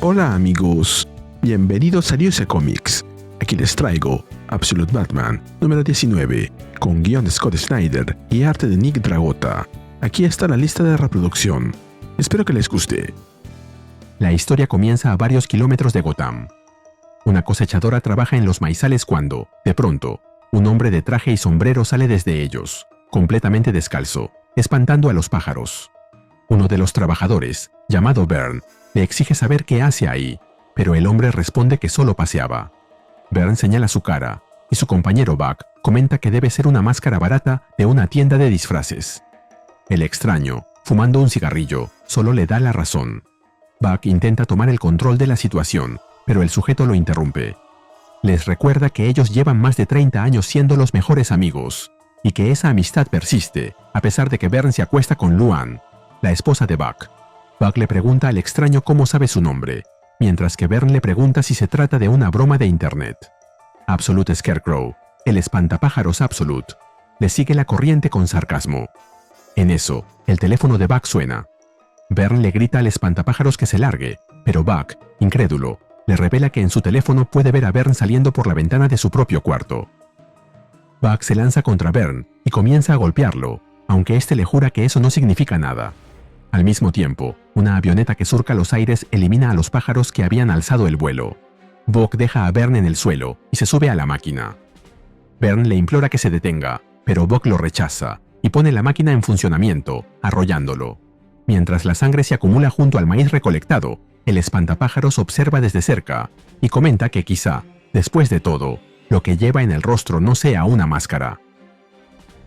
Hola amigos, bienvenidos a USA Comics. Aquí les traigo Absolute Batman número 19, con guión de Scott Snyder y arte de Nick Dragotta. Aquí está la lista de reproducción. Espero que les guste. La historia comienza a varios kilómetros de Gotham. Una cosechadora trabaja en los maizales cuando, de pronto, un hombre de traje y sombrero sale desde ellos, completamente descalzo, espantando a los pájaros. Uno de los trabajadores, llamado Byrne, le exige saber qué hace ahí, pero el hombre responde que solo paseaba. Byrne señala su cara, y su compañero Buck comenta que debe ser una máscara barata de una tienda de disfraces. El extraño, fumando un cigarrillo, solo le da la razón. Buck intenta tomar el control de la situación, pero el sujeto lo interrumpe. Les recuerda que ellos llevan más de 30 años siendo los mejores amigos, y que esa amistad persiste, a pesar de que Byrne se acuesta con Luann, la esposa de Buck. Buck le pregunta al extraño cómo sabe su nombre, mientras que Byrne le pregunta si se trata de una broma de internet. Absolute Scarecrow, el espantapájaros Absolute, le sigue la corriente con sarcasmo. En eso, el teléfono de Buck suena. Byrne le grita al espantapájaros que se largue, pero Buck, incrédulo, le revela que en su teléfono puede ver a Byrne saliendo por la ventana de su propio cuarto. Buck se lanza contra Byrne y comienza a golpearlo, aunque este le jura que eso no significa nada. Al mismo tiempo, una avioneta que surca los aires elimina a los pájaros que habían alzado el vuelo. Buck deja a Byrne en el suelo y se sube a la máquina. Byrne le implora que se detenga, pero Buck lo rechaza y pone la máquina en funcionamiento, arrollándolo. Mientras la sangre se acumula junto al maíz recolectado, el espantapájaros observa desde cerca y comenta que quizá, después de todo, lo que lleva en el rostro no sea una máscara.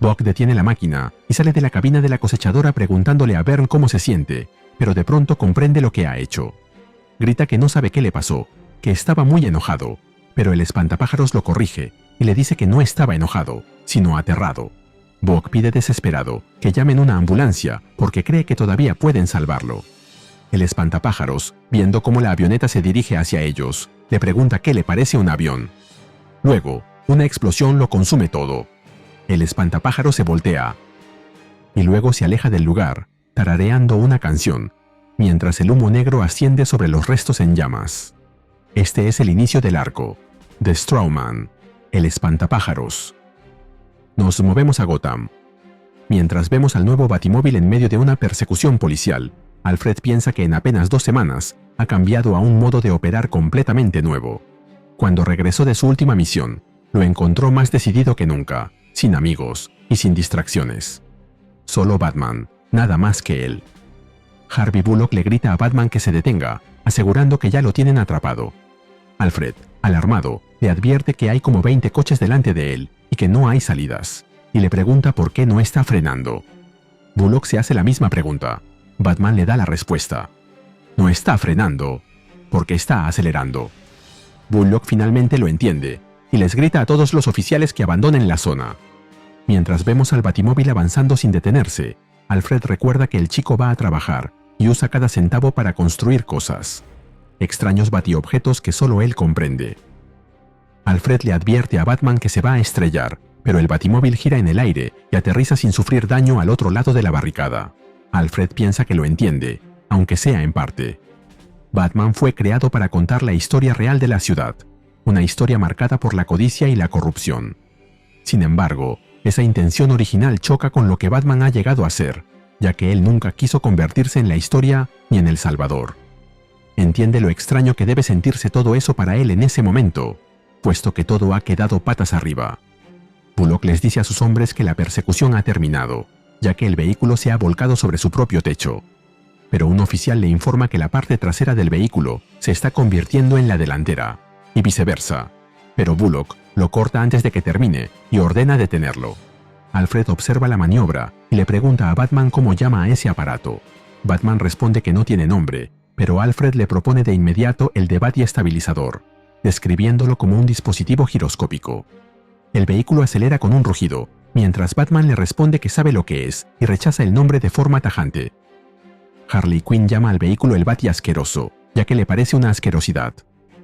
Buck detiene la máquina y sale de la cabina de la cosechadora preguntándole a Byrne cómo se siente, pero de pronto comprende lo que ha hecho. Grita que no sabe qué le pasó, que estaba muy enojado, pero el espantapájaros lo corrige y le dice que no estaba enojado, sino aterrado. Buck pide desesperado que llamen una ambulancia porque cree que todavía pueden salvarlo. El espantapájaros, viendo cómo la avioneta se dirige hacia ellos, le pregunta qué le parece un avión. Luego, una explosión lo consume todo. El espantapájaros se voltea y luego se aleja del lugar, tarareando una canción, mientras el humo negro asciende sobre los restos en llamas. Este es el inicio del arco, The Strawman, el espantapájaros. Nos movemos a Gotham. Mientras vemos al nuevo Batimóvil en medio de una persecución policial, Alfred piensa que en apenas 2 semanas ha cambiado a un modo de operar completamente nuevo. Cuando regresó de su última misión, lo encontró más decidido que nunca, sin amigos y sin distracciones. Solo Batman, nada más que él. Harvey Bullock le grita a Batman que se detenga, asegurando que ya lo tienen atrapado. Alfred, alarmado, le advierte que hay como 20 coches delante de él y que no hay salidas, y le pregunta por qué no está frenando. Bullock se hace la misma pregunta. Batman le da la respuesta. No está frenando, porque está acelerando. Bullock finalmente lo entiende y les grita a todos los oficiales que abandonen la zona. Mientras vemos al Batimóvil avanzando sin detenerse, Alfred recuerda que el chico va a trabajar y usa cada centavo para construir cosas. Extraños batiobjetos que solo él comprende. Alfred le advierte a Batman que se va a estrellar, pero el Batimóvil gira en el aire y aterriza sin sufrir daño al otro lado de la barricada. Alfred piensa que lo entiende, aunque sea en parte. Batman fue creado para contar la historia real de la ciudad, una historia marcada por la codicia y la corrupción. Sin embargo, esa intención original choca con lo que Batman ha llegado a ser, ya que él nunca quiso convertirse en la historia ni en el Salvador. Entiende lo extraño que debe sentirse todo eso para él en ese momento, puesto que todo ha quedado patas arriba. Bullock les dice a sus hombres que la persecución ha terminado, ya que el vehículo se ha volcado sobre su propio techo. Pero un oficial le informa que la parte trasera del vehículo se está convirtiendo en la delantera, y viceversa. Pero Bullock lo corta antes de que termine y ordena detenerlo. Alfred observa la maniobra y le pregunta a Batman cómo llama a ese aparato. Batman responde que no tiene nombre, pero Alfred le propone de inmediato el de batiestabilizador, describiéndolo como un dispositivo giroscópico. El vehículo acelera con un rugido, mientras Batman le responde que sabe lo que es y rechaza el nombre de forma tajante. Harley Quinn llama al vehículo el Bati asqueroso, ya que le parece una asquerosidad.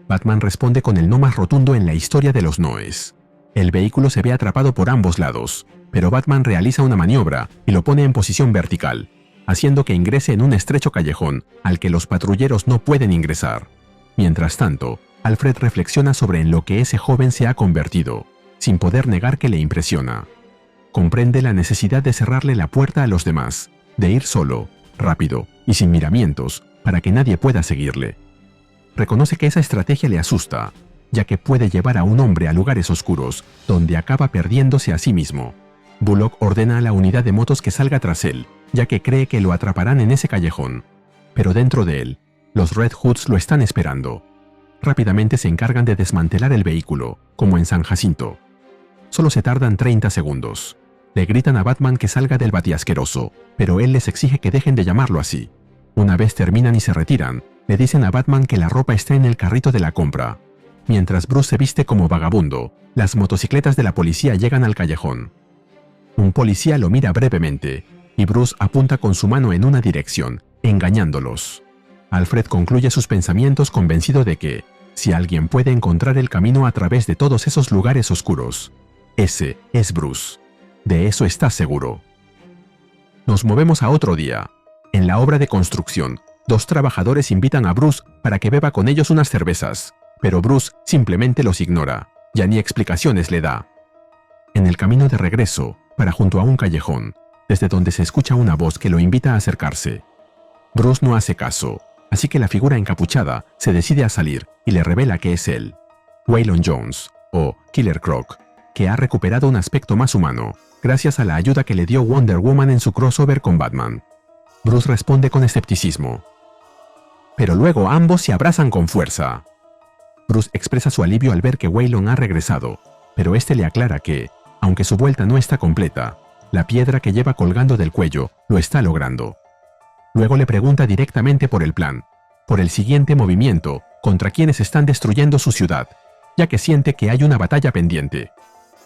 Batman responde con el no más rotundo en la historia de los noes. El vehículo se ve atrapado por ambos lados, pero Batman realiza una maniobra y lo pone en posición vertical, haciendo que ingrese en un estrecho callejón al que los patrulleros no pueden ingresar. Mientras tanto, Alfred reflexiona sobre en lo que ese joven se ha convertido, sin poder negar que le impresiona. Comprende la necesidad de cerrarle la puerta a los demás, de ir solo, rápido y sin miramientos, para que nadie pueda seguirle. Reconoce que esa estrategia le asusta, ya que puede llevar a un hombre a lugares oscuros, donde acaba perdiéndose a sí mismo. Bullock ordena a la unidad de motos que salga tras él, ya que cree que lo atraparán en ese callejón. Pero dentro de él, los Red Hoods lo están esperando. Rápidamente se encargan de desmantelar el vehículo, como en San Jacinto. Solo se tardan 30 segundos. Le gritan a Batman que salga del batiasqueroso, pero él les exige que dejen de llamarlo así. Una vez terminan y se retiran, le dicen a Batman que la ropa está en el carrito de la compra. Mientras Bruce se viste como vagabundo, las motocicletas de la policía llegan al callejón. Un policía lo mira brevemente, y Bruce apunta con su mano en una dirección, engañándolos. Alfred concluye sus pensamientos convencido de que, si alguien puede encontrar el camino a través de todos esos lugares oscuros, ese es Bruce. De eso está seguro. Nos movemos a otro día. En la obra de construcción, 2 trabajadores invitan a Bruce para que beba con ellos unas cervezas, pero Bruce simplemente los ignora, ya ni explicaciones le da. En el camino de regreso, para junto a un callejón, desde donde se escucha una voz que lo invita a acercarse. Bruce no hace caso, así que la figura encapuchada se decide a salir y le revela que es él, Waylon Jones, o Killer Croc, que ha recuperado un aspecto más humano, gracias a la ayuda que le dio Wonder Woman en su crossover con Batman. Bruce responde con escepticismo. Pero luego ambos se abrazan con fuerza. Bruce expresa su alivio al ver que Waylon ha regresado, pero este le aclara que, aunque su vuelta no está completa, la piedra que lleva colgando del cuello lo está logrando. Luego le pregunta directamente por el plan, por el siguiente movimiento contra quienes están destruyendo su ciudad, ya que siente que hay una batalla pendiente.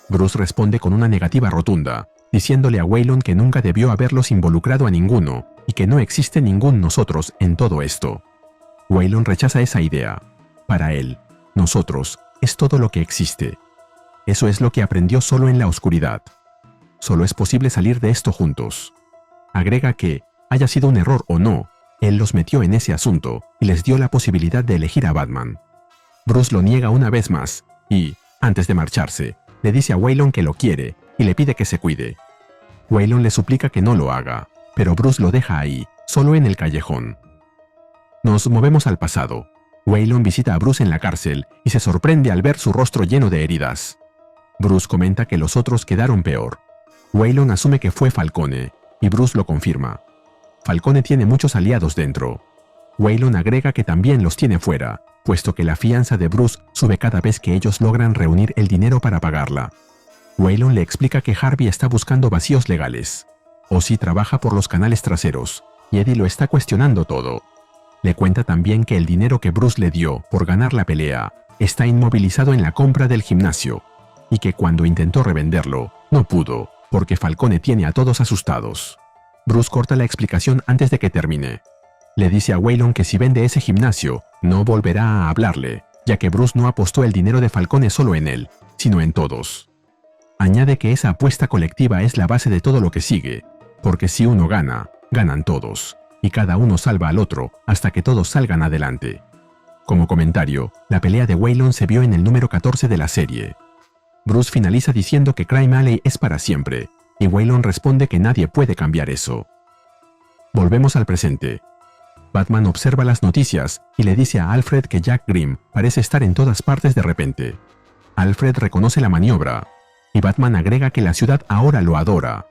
Bruce responde con una negativa rotunda, diciéndole a Waylon que nunca debió haberlos involucrado a ninguno y que no existe ningún nosotros en todo esto. Waylon rechaza esa idea. Para él, nosotros es todo lo que existe. Eso es lo que aprendió solo en la oscuridad. Solo es posible salir de esto juntos. Agrega que, haya sido un error o no, él los metió en ese asunto y les dio la posibilidad de elegir a Batman. Bruce lo niega una vez más y, antes de marcharse, le dice a Waylon que lo quiere y le pide que se cuide. Waylon le suplica que no lo haga, pero Bruce lo deja ahí, solo en el callejón. Nos movemos al pasado. Waylon visita a Bruce en la cárcel y se sorprende al ver su rostro lleno de heridas. Bruce comenta que los otros quedaron peor. Waylon asume que fue Falcone, y Bruce lo confirma. Falcone tiene muchos aliados dentro. Waylon agrega que también los tiene fuera, puesto que la fianza de Bruce sube cada vez que ellos logran reunir el dinero para pagarla. Waylon le explica que Harvey está buscando vacíos legales. Ozzy trabaja por los canales traseros, y Eddie lo está cuestionando todo. Le cuenta también que el dinero que Bruce le dio por ganar la pelea está inmovilizado en la compra del gimnasio, y que cuando intentó revenderlo, no pudo, porque Falcone tiene a todos asustados. Bruce corta la explicación antes de que termine. Le dice a Waylon que si vende ese gimnasio, no volverá a hablarle, ya que Bruce no apostó el dinero de Falcone solo en él, sino en todos. Añade que esa apuesta colectiva es la base de todo lo que sigue, porque si uno gana, ganan todos, y cada uno salva al otro hasta que todos salgan adelante. Como comentario, la pelea de Waylon se vio en el número 14 de la serie. Bruce finaliza diciendo que Crime Alley es para siempre, y Waylon responde que nadie puede cambiar eso. Volvemos al presente. Batman observa las noticias y le dice a Alfred que Jack Grimm parece estar en todas partes de repente. Alfred reconoce la maniobra, y Batman agrega que la ciudad ahora lo adora.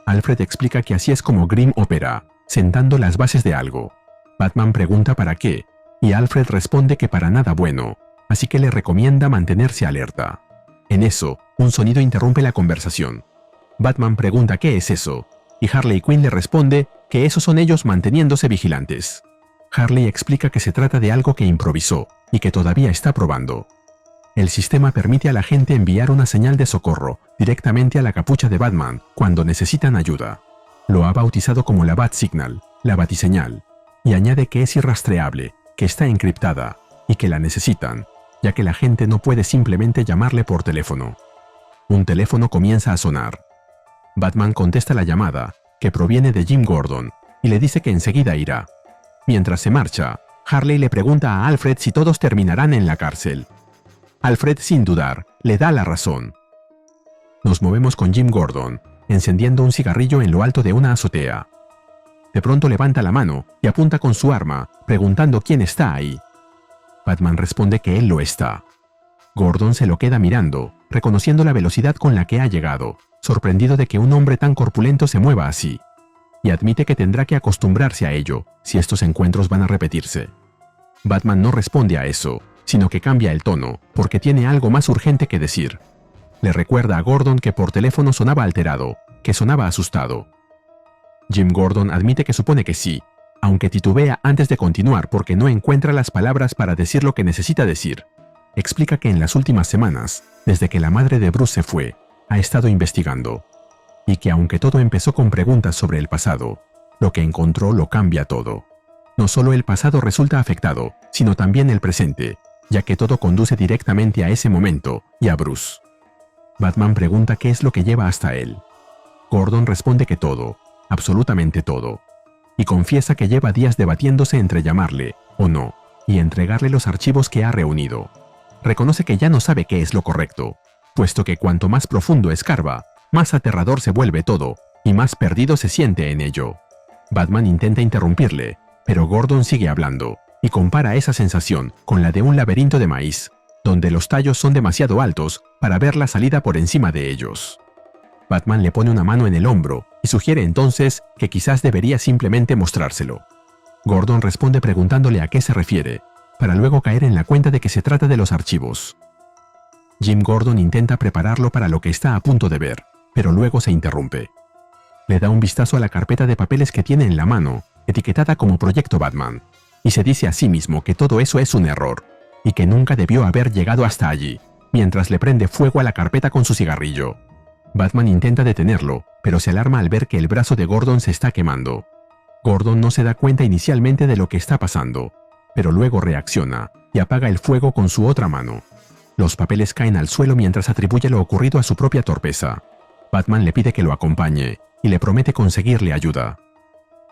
Alfred explica que así es como Grimm opera, sentando las bases de algo. Batman pregunta para qué, y Alfred responde que para nada bueno, así que le recomienda mantenerse alerta. En eso, un sonido interrumpe la conversación. Batman pregunta qué es eso, y Harley Quinn le responde que esos son ellos manteniéndose vigilantes. Harley explica que se trata de algo que improvisó y que todavía está probando. El sistema permite a la gente enviar una señal de socorro directamente a la capucha de Batman cuando necesitan ayuda. Lo ha bautizado como la Bat Signal, la batiseñal, y añade que es irrastreable, que está encriptada y que la necesitan, ya que la gente no puede simplemente llamarle por teléfono. Un teléfono comienza a sonar. Batman contesta la llamada, que proviene de Jim Gordon, y le dice que enseguida irá. Mientras se marcha, Harley le pregunta a Alfred si todos terminarán en la cárcel. Alfred, sin dudar, le da la razón. Nos movemos con Jim Gordon, encendiendo un cigarrillo en lo alto de una azotea. De pronto levanta la mano y apunta con su arma, preguntando quién está ahí. Batman responde que él lo está. Gordon se lo queda mirando, reconociendo la velocidad con la que ha llegado, sorprendido de que un hombre tan corpulento se mueva así, y admite que tendrá que acostumbrarse a ello si estos encuentros van a repetirse. Batman no responde a eso, sino que cambia el tono, porque tiene algo más urgente que decir. Le recuerda a Gordon que por teléfono sonaba alterado, que sonaba asustado. Jim Gordon admite que supone que sí, aunque titubea antes de continuar porque no encuentra las palabras para decir lo que necesita decir. Explica que en las últimas semanas, desde que la madre de Bruce se fue, ha estado investigando, y que aunque todo empezó con preguntas sobre el pasado, lo que encontró lo cambia todo. No solo el pasado resulta afectado, sino también el presente, ya que todo conduce directamente a ese momento y a Bruce. Batman pregunta qué es lo que lleva hasta él. Gordon responde que todo, absolutamente todo, y confiesa que lleva días debatiéndose entre llamarle o no, y entregarle los archivos que ha reunido. Reconoce que ya no sabe qué es lo correcto, puesto que cuanto más profundo escarba, más aterrador se vuelve todo, y más perdido se siente en ello. Batman intenta interrumpirle, pero Gordon sigue hablando, y compara esa sensación con la de un laberinto de maíz, donde los tallos son demasiado altos para ver la salida por encima de ellos. Batman le pone una mano en el hombro y sugiere entonces que quizás debería simplemente mostrárselo. Gordon responde preguntándole a qué se refiere, para luego caer en la cuenta de que se trata de los archivos. Jim Gordon intenta prepararlo para lo que está a punto de ver, pero luego se interrumpe. Le da un vistazo a la carpeta de papeles que tiene en la mano, etiquetada como Proyecto Batman, y se dice a sí mismo que todo eso es un error, y que nunca debió haber llegado hasta allí, mientras le prende fuego a la carpeta con su cigarrillo. Batman intenta detenerlo, pero se alarma al ver que el brazo de Gordon se está quemando. Gordon no se da cuenta inicialmente de lo que está pasando, pero luego reacciona y apaga el fuego con su otra mano. Los papeles caen al suelo mientras atribuye lo ocurrido a su propia torpeza. Batman le pide que lo acompañe y le promete conseguirle ayuda.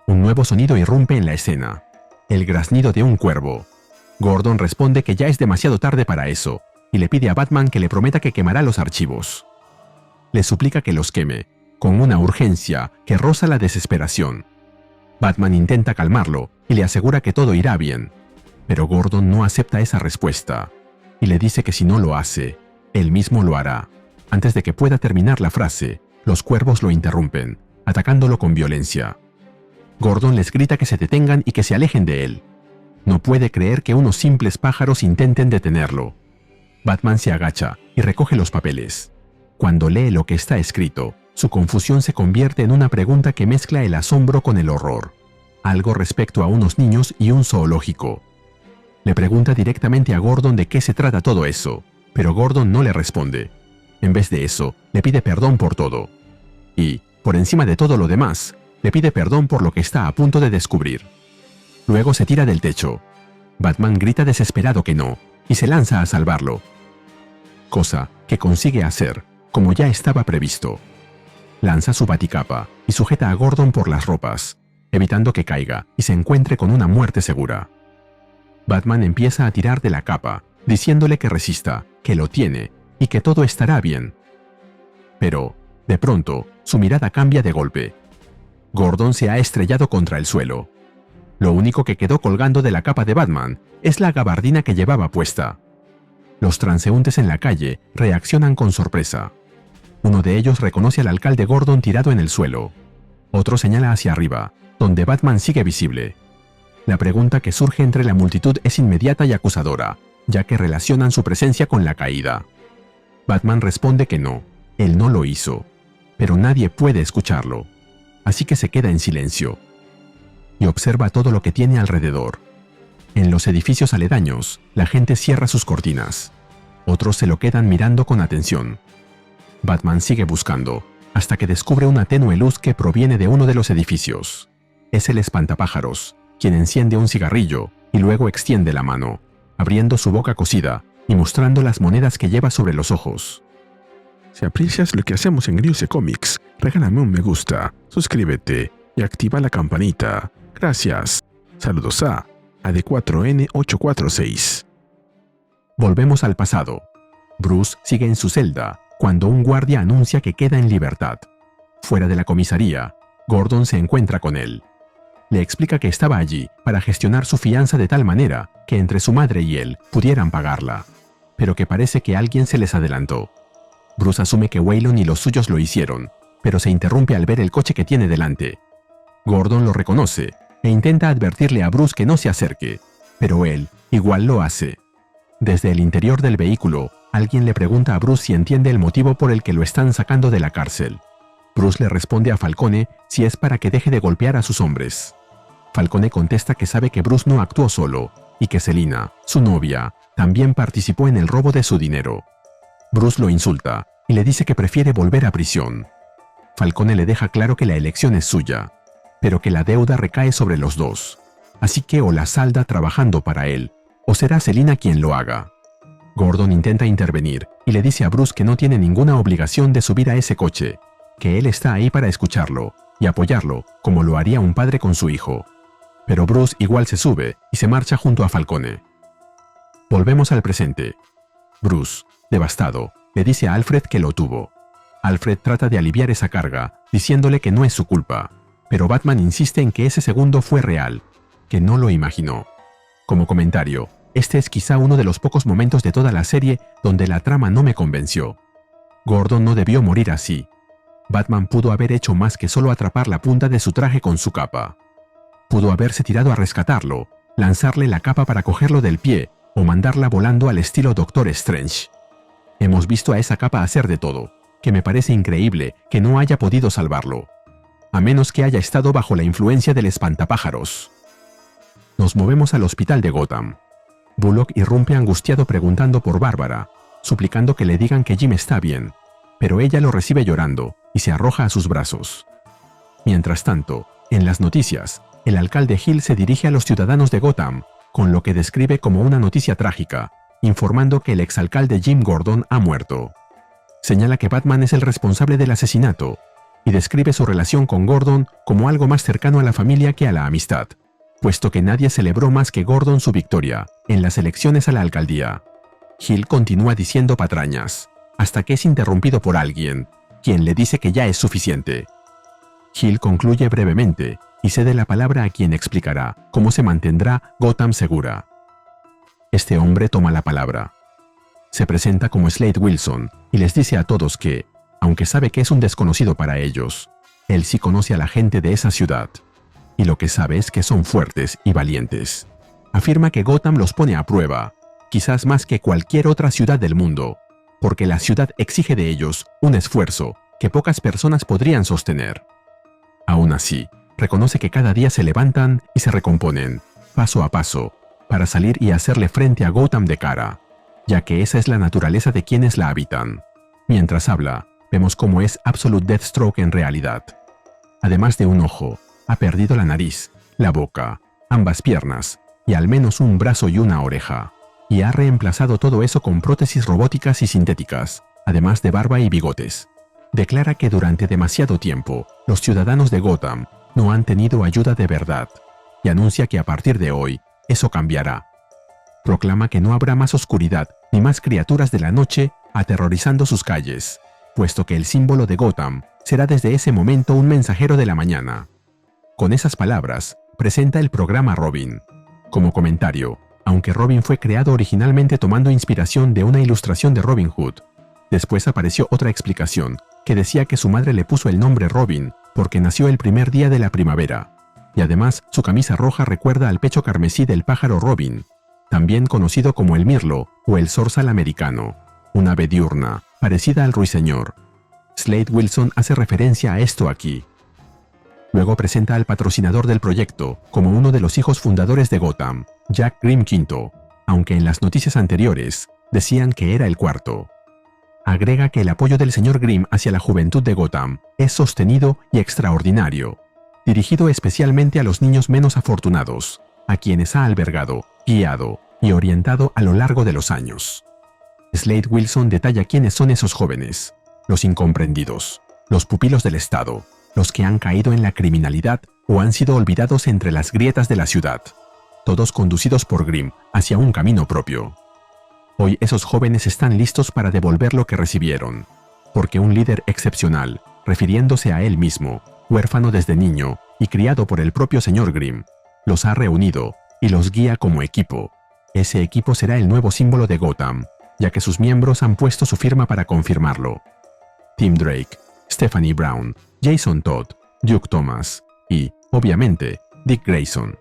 Un nuevo sonido irrumpe en la escena, el graznido de un cuervo. Gordon responde que ya es demasiado tarde para eso y le pide a Batman que le prometa que quemará los archivos. Le suplica que los queme, con una urgencia que roza la desesperación. Batman intenta calmarlo y le asegura que todo irá bien, pero Gordon no acepta esa respuesta y le dice que si no lo hace, él mismo lo hará. Antes de que pueda terminar la frase, los cuervos lo interrumpen, atacándolo con violencia. Gordon les grita que se detengan y que se alejen de él. No puede creer que unos simples pájaros intenten detenerlo. Batman se agacha y recoge los papeles. Cuando lee lo que está escrito, su confusión se convierte en una pregunta que mezcla el asombro con el horror. Algo respecto a unos niños y un zoológico. Le pregunta directamente a Gordon de qué se trata todo eso, pero Gordon no le responde. En vez de eso, le pide perdón por todo. Y, por encima de todo lo demás, le pide perdón por lo que está a punto de descubrir. Luego se tira del techo. Batman grita desesperado que no, y se lanza a salvarlo. Cosa que consigue hacer, como ya estaba previsto. Lanza su baticapa y sujeta a Gordon por las ropas, evitando que caiga y se encuentre con una muerte segura. Batman empieza a tirar de la capa, diciéndole que resista, que lo tiene y que todo estará bien. Pero, de pronto, su mirada cambia de golpe. Gordon se ha estrellado contra el suelo. Lo único que quedó colgando de la capa de Batman es la gabardina que llevaba puesta. Los transeúntes en la calle reaccionan con sorpresa. Uno de ellos reconoce al alcalde Gordon tirado en el suelo. Otro señala hacia arriba, donde Batman sigue visible. La pregunta que surge entre la multitud es inmediata y acusadora, ya que relacionan su presencia con la caída. Batman responde que no, él no lo hizo, pero nadie puede escucharlo, así que se queda en silencio y observa todo lo que tiene alrededor. En los edificios aledaños, la gente cierra sus cortinas. Otros se lo quedan mirando con atención. Batman sigue buscando, hasta que descubre una tenue luz que proviene de uno de los edificios. Es el espantapájaros, quien enciende un cigarrillo y luego extiende la mano, abriendo su boca cosida y mostrando las monedas que lleva sobre los ojos. Si aprecias lo que hacemos en Griuse Comics, regálame un me gusta, suscríbete y activa la campanita. Gracias. Saludos a AD4N846. Volvemos al pasado. Bruce sigue en su celda cuando un guardia anuncia que queda en libertad. Fuera de la comisaría, Gordon se encuentra con él. Le explica que estaba allí para gestionar su fianza de tal manera que entre su madre y él pudieran pagarla, pero que parece que alguien se les adelantó. Bruce asume que Waylon y los suyos lo hicieron, pero se interrumpe al ver el coche que tiene delante. Gordon lo reconoce e intenta advertirle a Bruce que no se acerque, pero él igual lo hace. Desde el interior del vehículo, alguien le pregunta a Bruce si entiende el motivo por el que lo están sacando de la cárcel. Bruce le responde a Falcone si es para que deje de golpear a sus hombres. Falcone contesta que sabe que Bruce no actuó solo y que Selina, su novia, también participó en el robo de su dinero. Bruce lo insulta y le dice que prefiere volver a prisión. Falcone le deja claro que la elección es suya, pero que la deuda recae sobre los dos, así que o la salda trabajando para él, o será Selina quien lo haga. Gordon intenta intervenir y le dice a Bruce que no tiene ninguna obligación de subir a ese coche, que él está ahí para escucharlo y apoyarlo como lo haría un padre con su hijo. Pero Bruce igual se sube y se marcha junto a Falcone. Volvemos al presente. Bruce, devastado, le dice a Alfred que lo tuvo. Alfred trata de aliviar esa carga, diciéndole que no es su culpa, pero Batman insiste en que ese segundo fue real, que no lo imaginó. Como comentario, este es quizá uno de los pocos momentos de toda la serie donde la trama no me convenció. Gordon no debió morir así. Batman pudo haber hecho más que solo atrapar la punta de su traje con su capa. Pudo haberse tirado a rescatarlo, lanzarle la capa para cogerlo del pie o mandarla volando al estilo Doctor Strange. Hemos visto a esa capa hacer de todo, que me parece increíble que no haya podido salvarlo, a menos que haya estado bajo la influencia del espantapájaros. Nos movemos al hospital de Gotham. Bullock irrumpe angustiado preguntando por Bárbara, suplicando que le digan que Jim está bien, pero ella lo recibe llorando y se arroja a sus brazos. Mientras tanto, en las noticias, el alcalde Hill se dirige a los ciudadanos de Gotham, con lo que describe como una noticia trágica, informando que el exalcalde Jim Gordon ha muerto. Señala que Batman es el responsable del asesinato y describe su relación con Gordon como algo más cercano a la familia que a la amistad, puesto que nadie celebró más que Gordon su victoria en las elecciones a la alcaldía. Hill continúa diciendo patrañas, hasta que es interrumpido por alguien, quien le dice que ya es suficiente. Hill concluye brevemente y cede la palabra a quien explicará cómo se mantendrá Gotham segura. Este hombre toma la palabra. Se presenta como Slade Wilson y les dice a todos que, aunque sabe que es un desconocido para ellos, él sí conoce a la gente de esa ciudad, y lo que sabe es que son fuertes y valientes. Afirma que Gotham los pone a prueba, quizás más que cualquier otra ciudad del mundo, porque la ciudad exige de ellos un esfuerzo que pocas personas podrían sostener. Aún así, reconoce que cada día se levantan y se recomponen, paso a paso, para salir y hacerle frente a Gotham de cara, ya que esa es la naturaleza de quienes la habitan. Mientras habla, vemos cómo es Absolute Deathstroke en realidad. Además de un ojo, ha perdido la nariz, la boca, ambas piernas y al menos un brazo y una oreja, y ha reemplazado todo eso con prótesis robóticas y sintéticas, además de barba y bigotes. Declara que durante demasiado tiempo, los ciudadanos de Gotham no han tenido ayuda de verdad, y anuncia que a partir de hoy, eso cambiará. Proclama que no habrá más oscuridad ni más criaturas de la noche aterrorizando sus calles, puesto que el símbolo de Gotham será desde ese momento un mensajero de la mañana. Con esas palabras, presenta el programa Robin. Como comentario, aunque Robin fue creado originalmente tomando inspiración de una ilustración de Robin Hood, después apareció otra explicación que decía que su madre le puso el nombre Robin porque nació el primer día de la primavera, y además su camisa roja recuerda al pecho carmesí del pájaro Robin, también conocido como el mirlo o el zorzal americano, un ave diurna, parecida al ruiseñor. Slade Wilson hace referencia a esto aquí. Luego presenta al patrocinador del proyecto como uno de los hijos fundadores de Gotham, Jack Grimm V, aunque en las noticias anteriores decían que era el cuarto. Agrega que el apoyo del señor Grimm hacia la juventud de Gotham es sostenido y extraordinario, dirigido especialmente a los niños menos afortunados, a quienes ha albergado, guiado y orientado a lo largo de los años. Slade Wilson detalla quiénes son esos jóvenes, los incomprendidos, los pupilos del Estado, los que han caído en la criminalidad o han sido olvidados entre las grietas de la ciudad. todos conducidos por Grimm hacia un camino propio. Hoy esos jóvenes están listos para devolver lo que recibieron, porque un líder excepcional, refiriéndose a él mismo, huérfano desde niño y criado por el propio señor Grimm, los ha reunido y los guía como equipo. Ese equipo será el nuevo símbolo de Gotham, ya que sus miembros han puesto su firma para confirmarlo. Tim Drake, Stephanie Brown, Jason Todd, Duke Thomas y, obviamente, Dick Grayson.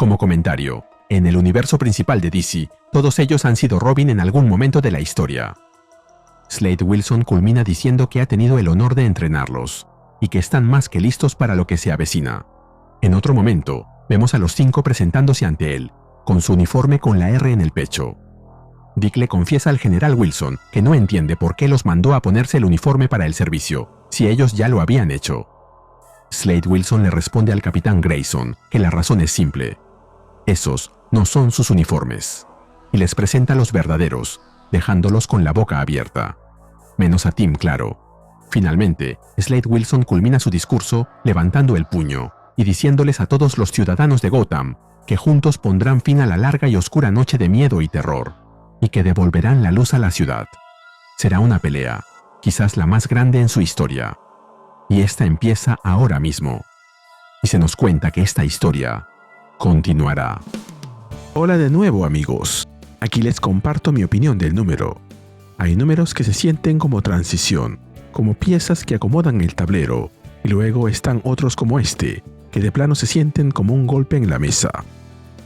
Como comentario, en el universo principal de DC, todos ellos han sido Robin en algún momento de la historia. Slade Wilson culmina diciendo que ha tenido el honor de entrenarlos y que están más que listos para lo que se avecina. En otro momento, vemos a los 5 presentándose ante él, con su uniforme con la R en el pecho. Dick le confiesa al general Wilson que no entiende por qué los mandó a ponerse el uniforme para el servicio, si ellos ya lo habían hecho. Slade Wilson le responde al capitán Grayson que la razón es simple. Esos no son sus uniformes, y les presenta los verdaderos, dejándolos con la boca abierta. Menos a Tim, claro. Finalmente, Slade Wilson culmina su discurso levantando el puño y diciéndoles a todos los ciudadanos de Gotham que juntos pondrán fin a la larga y oscura noche de miedo y terror, y que devolverán la luz a la ciudad. Será una pelea, quizás la más grande en su historia. Y esta empieza ahora mismo. Y se nos cuenta que esta historia continuará. Hola de nuevo, amigos. Aquí les comparto mi opinión del número. Hay números que se sienten como transición, como piezas que acomodan el tablero, y luego están otros como este, que de plano se sienten como un golpe en la mesa.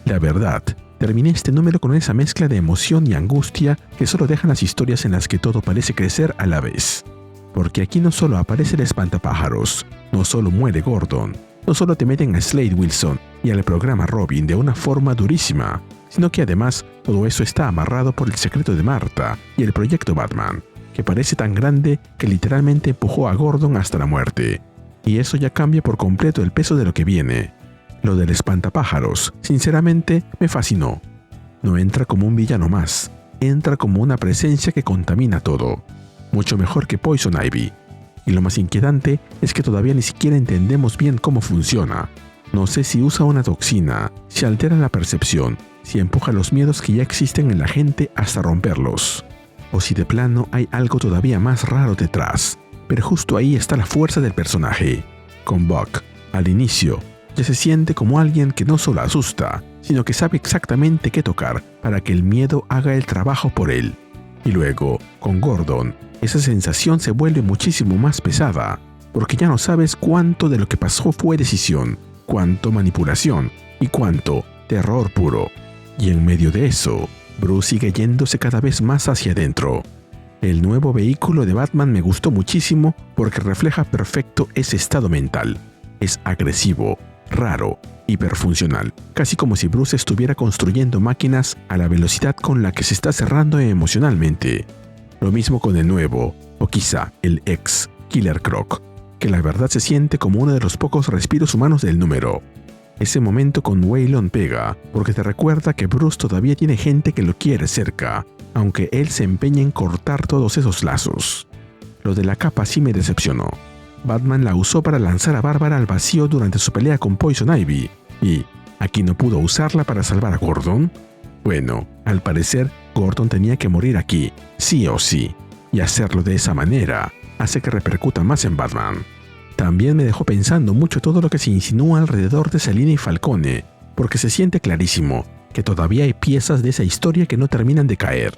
La verdad, terminé este número con esa mezcla de emoción y angustia que solo dejan las historias en las que todo parece crecer a la vez. Porque aquí no solo aparece el espantapájaros, no solo muere Gordon, no solo te meten a Slade Wilson y al programa Robin de una forma durísima, sino que además todo eso está amarrado por el secreto de Martha y el proyecto Batman, que parece tan grande que literalmente empujó a Gordon hasta la muerte. Y eso ya cambia por completo el peso de lo que viene. Lo del espantapájaros, sinceramente, me fascinó. No entra como un villano más, entra como una presencia que contamina todo. Mucho mejor que Poison Ivy. Y lo más inquietante es que todavía ni siquiera entendemos bien cómo funciona. No sé si usa una toxina, si altera la percepción, si empuja los miedos que ya existen en la gente hasta romperlos. O si de plano hay algo todavía más raro detrás. Pero justo ahí está la fuerza del personaje. Con Buck, al inicio, ya se siente como alguien que no solo asusta, sino que sabe exactamente qué tocar para que el miedo haga el trabajo por él. Y luego, con Gordon, esa sensación se vuelve muchísimo más pesada, porque ya no sabes cuánto de lo que pasó fue decisión, cuánto manipulación y cuánto terror puro. Y en medio de eso, Bruce sigue yéndose cada vez más hacia adentro. El nuevo vehículo de Batman me gustó muchísimo porque refleja perfecto ese estado mental. Es agresivo, raro, hiperfuncional, casi como si Bruce estuviera construyendo máquinas a la velocidad con la que se está cerrando emocionalmente. Lo mismo con el nuevo, o quizá el ex, Killer Croc, que la verdad se siente como uno de los pocos respiros humanos del número. Ese momento con Waylon pega, porque te recuerda que Bruce todavía tiene gente que lo quiere cerca, aunque él se empeña en cortar todos esos lazos. Lo de la capa sí me decepcionó. Batman la usó para lanzar a Bárbara al vacío durante su pelea con Poison Ivy, y ¿aquí no pudo usarla para salvar a Gordon? Bueno, al parecer, Gordon tenía que morir aquí, sí o sí, y hacerlo de esa manera hace que repercuta más en Batman. También me dejó pensando mucho todo lo que se insinúa alrededor de Selina y Falcone, porque se siente clarísimo que todavía hay piezas de esa historia que no terminan de caer.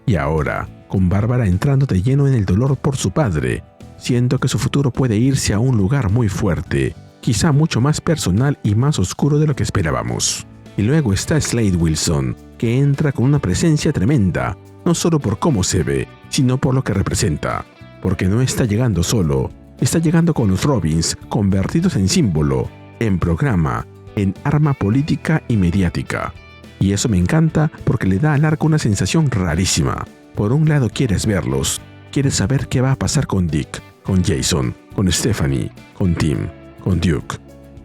Y ahora, con Bárbara entrando de lleno en el dolor por su padre, siento que su futuro puede irse a un lugar muy fuerte, quizá mucho más personal y más oscuro de lo que esperábamos. Y luego está Slade Wilson, que entra con una presencia tremenda, no solo por cómo se ve, sino por lo que representa, porque no está llegando solo, está llegando con los Robins convertidos en símbolo, en programa, en arma política y mediática. Y eso me encanta porque le da al arco una sensación rarísima. Por un lado quieres verlos, quieres saber qué va a pasar con Dick, con Jason, con Stephanie, con Tim, con Duke.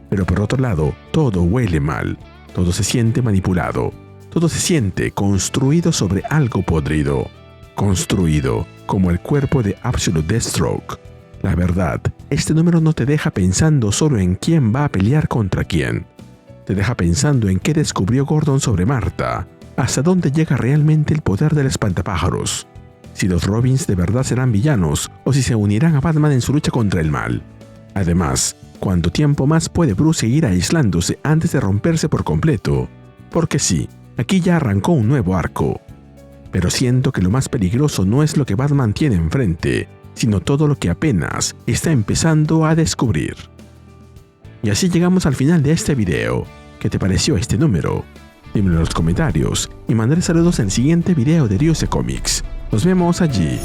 Pero por otro lado, todo huele mal, todo se siente manipulado, todo se siente construido sobre algo podrido, construido como el cuerpo de Absolute Deathstroke. La verdad, este número no te deja pensando solo en quién va a pelear contra quién. Te deja pensando en qué descubrió Gordon sobre Martha, hasta dónde llega realmente el poder del espantapájaros, si los Robins de verdad serán villanos o si se unirán a Batman en su lucha contra el mal. Además, ¿cuánto tiempo más puede Bruce seguir aislándose antes de romperse por completo? Porque sí, aquí ya arrancó un nuevo arco. Pero siento que lo más peligroso no es lo que Batman tiene enfrente, sino todo lo que apenas está empezando a descubrir. Y así llegamos al final de este video. ¿Qué te pareció este número? Dímelo en los comentarios y mandaré saludos en el siguiente video de DC Comics. Nos vemos allí.